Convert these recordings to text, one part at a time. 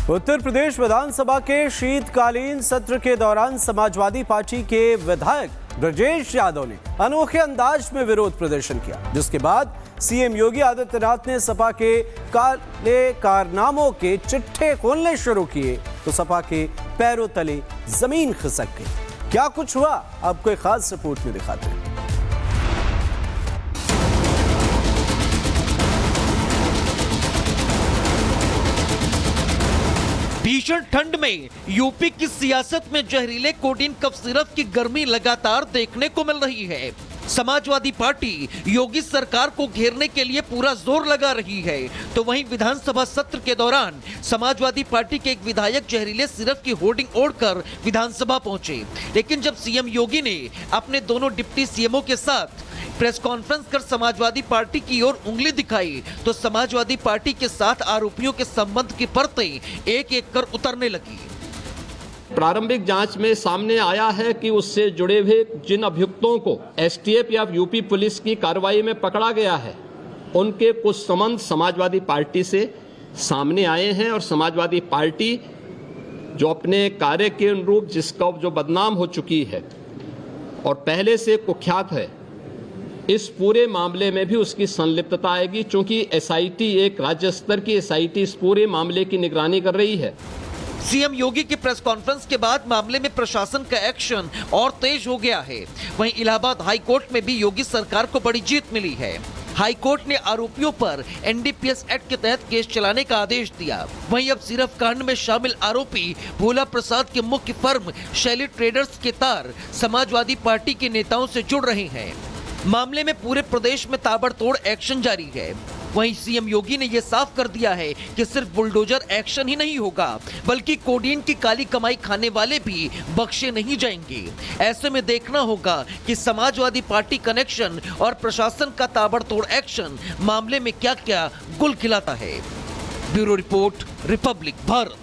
उत्तर प्रदेश विधानसभा के शीतकालीन सत्र के दौरान समाजवादी पार्टी के विधायक ब्रजेश यादव ने अनोखे अंदाज में विरोध प्रदर्शन किया, जिसके बाद सीएम योगी आदित्यनाथ ने सपा के काले कारनामों के चिट्ठे खोलने शुरू किए तो सपा के पैरों तले जमीन खिसक गई। क्या कुछ हुआ, आपको एक खास रिपोर्ट में दिखाते हैं। भीषण ठंड में यूपी की सियासत में जहरीले कोडीन कफ सिरप की गर्मी लगातार देखने को मिल रही है। समाजवादी पार्टी योगी सरकार को घेरने के लिए पूरा जोर लगा रही है, तो वहीं विधानसभा सत्र के दौरान समाजवादी पार्टी के एक विधायक जहरीले सिरप की होर्डिंग ओढ़कर विधानसभा पहुंचे। लेकिन जब सीएम योगी ने अपने दोनों डिप्टी सीएमओ के साथ प्रेस कॉन्फ्रेंस कर समाजवादी पार्टी की ओर उंगली दिखाई तो समाजवादी पार्टी के साथ आरोपियों के संबंध की परतें एक एक कर उतरने लगी। प्रारंभिक जांच में सामने आया है कि उससे जुड़े हुए जिन अभियुक्तों को एसटीएफ या यूपी पुलिस की कार्रवाई में पकड़ा गया है, उनके कुछ संबंध समाजवादी पार्टी से सामने आए हैं और समाजवादी पार्टी जो अपने कार्य के अनुरूप जिसका जो बदनाम हो चुकी है और पहले से कुख्यात है, इस पूरे मामले में भी उसकी संलिप्तता आएगी, क्योंकि एसआईटी एक राज्य स्तर की एसआईटी इस पूरे मामले की निगरानी कर रही है। सीएम योगी की प्रेस कॉन्फ्रेंस के बाद मामले में प्रशासन का एक्शन और तेज हो गया है। वहीं इलाहाबाद हाई कोर्ट में भी योगी सरकार को बड़ी जीत मिली है। हाई कोर्ट ने आरोपियों पर एनडीपीएस एक्ट के तहत केस चलाने का आदेश दिया। वहीं अब सिरफ कांड में शामिल आरोपी भोला प्रसाद के मुख्य फर्म शैली ट्रेडर्स के तार समाजवादी पार्टी के नेताओं से जुड़ रहे हैं। मामले में पूरे प्रदेश में ताबड़तोड़ एक्शन जारी है। वहीं सीएम योगी ने यह साफ कर दिया है कि सिर्फ बुलडोजर एक्शन ही नहीं होगा, बल्कि कोडीन की काली कमाई खाने वाले भी बख्शे नहीं जाएंगे। ऐसे में देखना होगा कि समाजवादी पार्टी कनेक्शन और प्रशासन का ताबड़तोड़ एक्शन मामले में क्या क्या गुल खिलाता है। Bureau report, republic Bharat.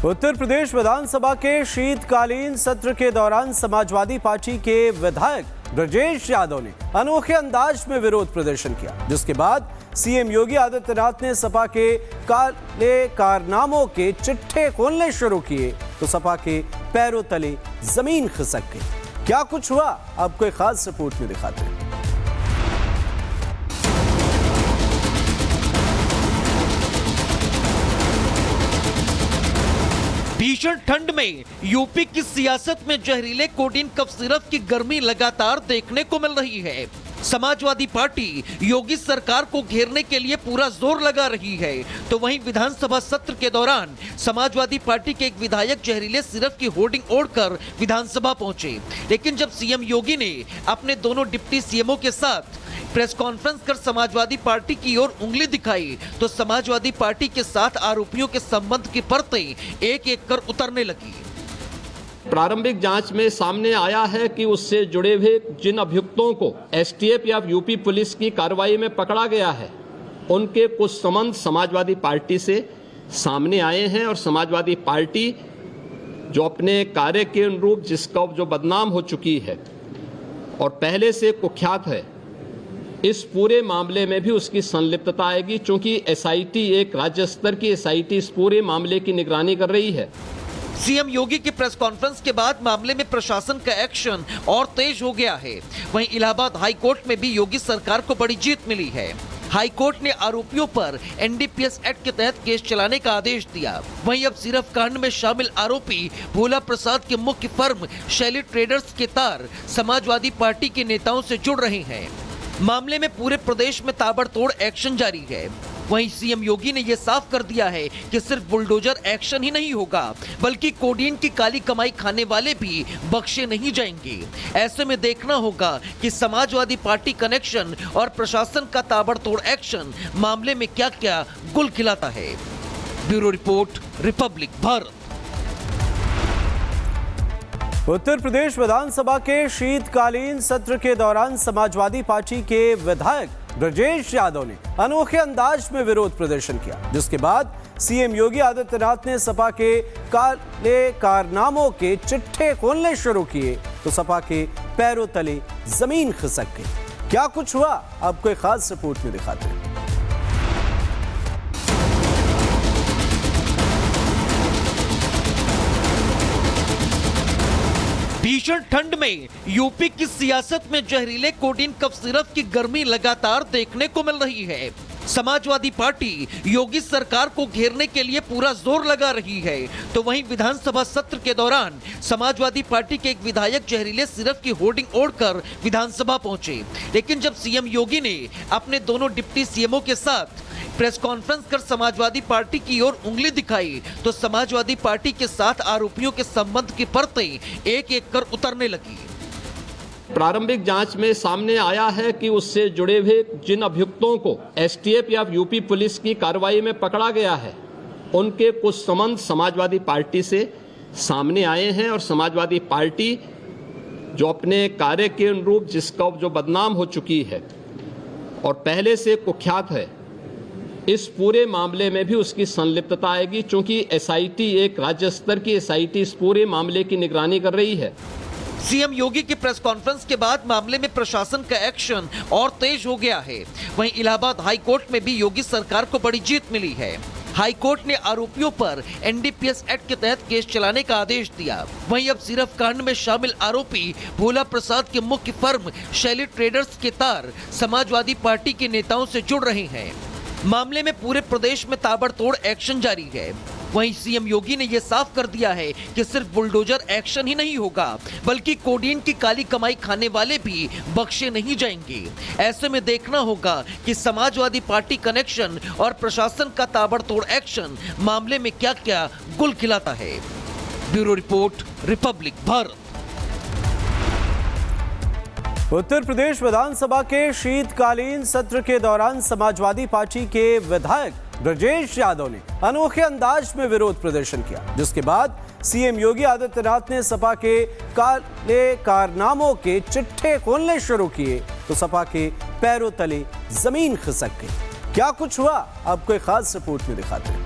Uttar Pradesh विधानसभा के शीतकालीन सत्र के दौरान समाजवादी पार्टी के विधायक ब्रजेश यादव ने अनोखे अंदाज में विरोध प्रदर्शन किया, जिसके बाद सीएम योगी आदित्यनाथ ने सपा के काले कारनामों के चिट्ठे खोलने शुरू किए तो सपा के पैरों तले जमीन खिसक गई। क्या कुछ हुआ, आपको एक खास रिपोर्ट में दिखाते हैं। भीषण ठंड में यूपी की सियासत में जहरीले कोडीन कफ सिरप की गर्मी लगातार देखने को मिल रही है। समाजवादी पार्टी योगी सरकार को घेरने के लिए पूरा जोर लगा रही है, तो वहीं विधानसभा सत्र के दौरान समाजवादी पार्टी के एक विधायक जहरीले सिरप की होर्डिंग ओढ़कर विधानसभा पहुंचे। लेकिन जब सीएम योगी ने अपने दोनों डिप्टी सीएमओ के साथ प्रेस कॉन्फ्रेंस कर समाजवादी पार्टी की ओर उंगली दिखाई तो समाजवादी पार्टी के साथ आरोपियों के संबंध की परतें एक एक कर उतरने लगी। प्रारंभिक जांच में सामने आया है कि उससे जुड़े हुए जिन अभियुक्तों को एसटीएफ या यूपी पुलिस की कार्रवाई में पकड़ा गया है, उनके कुछ संबंध समाजवादी पार्टी से सामने आए हैं और समाजवादी पार्टी जो अपने कार्य के अनुरूप जिसका जो बदनाम हो चुकी है और पहले से कुख्यात है, इस पूरे मामले में भी उसकी संलिप्तता आएगी, क्योंकि एसआईटी एक राज्य स्तर की एसआईटी इस पूरे मामले की निगरानी कर रही है। सीएम योगी की प्रेस कॉन्फ्रेंस के बाद मामले में प्रशासन का एक्शन और तेज हो गया है। वहीं इलाहाबाद हाई कोर्ट में भी योगी सरकार को बड़ी जीत मिली है। हाई कोर्ट ने आरोपियों पर एनडीपीएस एक्ट के तहत केस चलाने का आदेश दिया। वहीं अब सिरफ कांड में शामिल आरोपी भोला प्रसाद के मुख्य फर्म शैली ट्रेडर्स के तार समाजवादी पार्टी के नेताओं से जुड़ रहे हैं। मामले में पूरे प्रदेश में ताबड़तोड़ एक्शन जारी है। वहीं सीएम योगी ने यह साफ कर दिया है कि सिर्फ बुलडोजर एक्शन ही नहीं होगा, बल्कि कोडीन की काली कमाई खाने वाले भी बख्शे नहीं जाएंगे। ऐसे में देखना होगा कि समाजवादी पार्टी कनेक्शन और प्रशासन का ताबड़तोड़ एक्शन मामले में क्या क्या गुल खिलाता है। Bureau report, republic Bharat. Uttar Pradesh विधानसभा के शीतकालीन सत्र के दौरान समाजवादी पार्टी के विधायक ब्रजेश यादव ने अनोखे अंदाज में विरोध प्रदर्शन किया, जिसके बाद सीएम योगी आदित्यनाथ ने सपा के काले कारनामों के चिट्ठे खोलने शुरू किए तो सपा के पैरों तले जमीन खिसक गई। क्या कुछ हुआ, आपको एक खास रिपोर्ट में दिखाते हैं। ठंड में यूपी की सियासत में जहरीले कोडीन कफ सिरप की गर्मी लगातार देखने को मिल रही है। समाजवादी पार्टी योगी सरकार को घेरने के लिए पूरा जोर लगा रही है, तो वहीं विधानसभा सत्र के दौरान समाजवादी पार्टी के एक विधायक जहरीले सिरप की होर्डिंग ओढ़कर विधानसभा पहुंचे। लेकिन जब सीएम योगी ने अपने दोनों डिप्टी सीएमओ के साथ प्रेस कॉन्फ्रेंस कर समाजवादी पार्टी की ओर उंगली दिखाई, तो समाजवादी पार्टी के साथ आरोपियों के संबंध की परतें एक एक कर उतरने लगी। प्रारंभिक जांच में सामने आया है कि उससे जुड़े हुए जिन अभियुक्तों को एसटीएफ या यूपी पुलिस की कार्रवाई में पकड़ा गया है, उनके कुछ संबंध समाजवादी पार्टी से सामने आए हैं और समाजवादी पार्टी जो अपने कार्य के अनुरूप जिसका जो बदनाम हो चुकी है और पहले से कुख्यात है, इस पूरे मामले में भी उसकी संलिप्तता आएगी। चूंकि एसआईटी एक राज्य स्तर की एसआईटी इस पूरे मामले की निगरानी कर रही है। सीएम योगी की प्रेस कॉन्फ्रेंस के बाद मामले में प्रशासन का एक्शन और तेज हो गया है। वहीं इलाहाबाद हाई कोर्ट में भी योगी सरकार को बड़ी जीत मिली है। हाई कोर्ट ने आरोपियों पर एनडीपीएस एक्ट के तहत केस चलाने का आदेश दिया। वहीं अब सिरफ कांड में शामिल आरोपी भोला प्रसाद के मुख्य फर्म शैली ट्रेडर्स के तार समाजवादी पार्टी के नेताओं से जुड़ रहे हैं। मामले में पूरे प्रदेश में ताबड़तोड़ एक्शन जारी है। वहीं सीएम योगी ने यह साफ कर दिया है कि सिर्फ बुलडोजर एक्शन ही नहीं होगा, बल्कि कोडीन की काली कमाई खाने वाले भी बख्शे नहीं जाएंगे। ऐसे में देखना होगा कि समाजवादी पार्टी कनेक्शन और प्रशासन का ताबड़तोड़ एक्शन मामले में क्या क्या गुल खिलाता है। Bureau report, republic Bharat. Uttar Pradesh विधानसभा के शीतकालीन सत्र के दौरान समाजवादी पार्टी के विधायक ब्रजेश यादव ने अनोखे अंदाज में विरोध प्रदर्शन किया, जिसके बाद सीएम योगी आदित्यनाथ ने सपा के काले कारनामों के चिट्ठे खोलने शुरू किए तो सपा के पैरों तले जमीन खिसक गई। क्या कुछ हुआ, आपको एक खास रिपोर्ट में दिखाते हैं।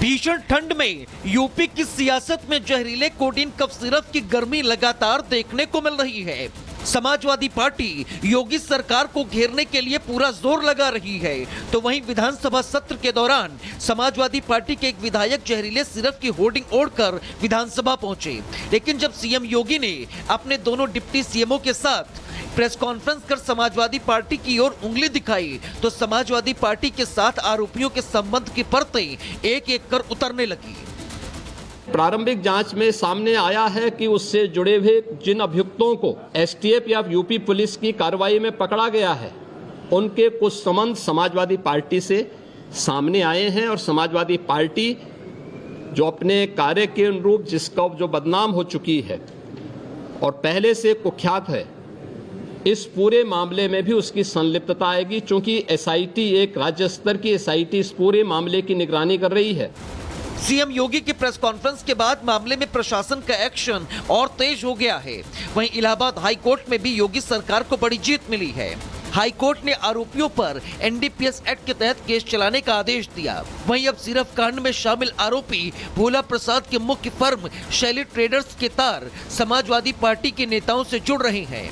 भीषण ठंड में यूपी की सियासत में जहरीले कोडीन कफ सिरप की गर्मी लगातार देखने को मिल रही है। समाजवादी पार्टी योगी सरकार को घेरने के लिए पूरा जोर लगा रही है, तो वहीं विधानसभा सत्र के दौरान समाजवादी पार्टी के एक विधायक जहरीले सिरप की होर्डिंग ओढ़कर विधानसभा पहुंचे। लेकिन जब सीएम योगी ने अपने दोनों डिप्टी सीएमओ के साथ प्रेस कॉन्फ्रेंस कर समाजवादी पार्टी की ओर उंगली दिखाई, तो समाजवादी पार्टी के साथ आरोपियों के संबंध की परतें एक एक कर उतरने लगी। प्रारंभिक जांच में सामने आया है कि उससे जुड़े हुए जिन अभियुक्तों को एसटीएफ या यूपी पुलिस की कार्रवाई में पकड़ा गया है, उनके कुछ संबंध समाजवादी पार्टी से सामने आए हैं और समाजवादी पार्टी जो अपने कार्य के अनुरूप जिसका जो बदनाम हो चुकी है और पहले से कुख्यात है, इस पूरे मामले में भी उसकी संलिप्तता आएगी। चूंकि एसआईटी एक राज्य स्तर की एसआईटी इस पूरे मामले की निगरानी कर रही है। सीएम योगी की प्रेस कॉन्फ्रेंस के बाद मामले में प्रशासन का एक्शन और तेज हो गया है। वहीं इलाहाबाद हाई कोर्ट में भी योगी सरकार को बड़ी जीत मिली है। हाई कोर्ट ने आरोपियों पर एनडीपीएस एक्ट के तहत केस चलाने का आदेश दिया। वहीं अब सिरफ कांड में शामिल आरोपी भोला प्रसाद के मुख्य फर्म शैली ट्रेडर्स के तार समाजवादी पार्टी के नेताओं से जुड़ रहे हैं।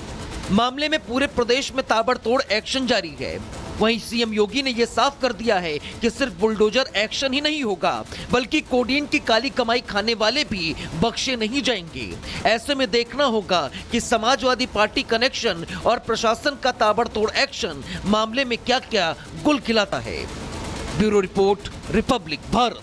मामले में पूरे प्रदेश में ताबड़तोड़ एक्शन जारी है। वहीं सीएम योगी ने यह साफ कर दिया है कि सिर्फ बुलडोजर एक्शन ही नहीं होगा, बल्कि कोडीन की काली कमाई खाने वाले भी बख्शे नहीं जाएंगे। ऐसे में देखना होगा कि समाजवादी पार्टी कनेक्शन और प्रशासन का ताबड़तोड़ एक्शन मामले में क्या क्या गुल खिलाता है। Bureau report, republic Bharat.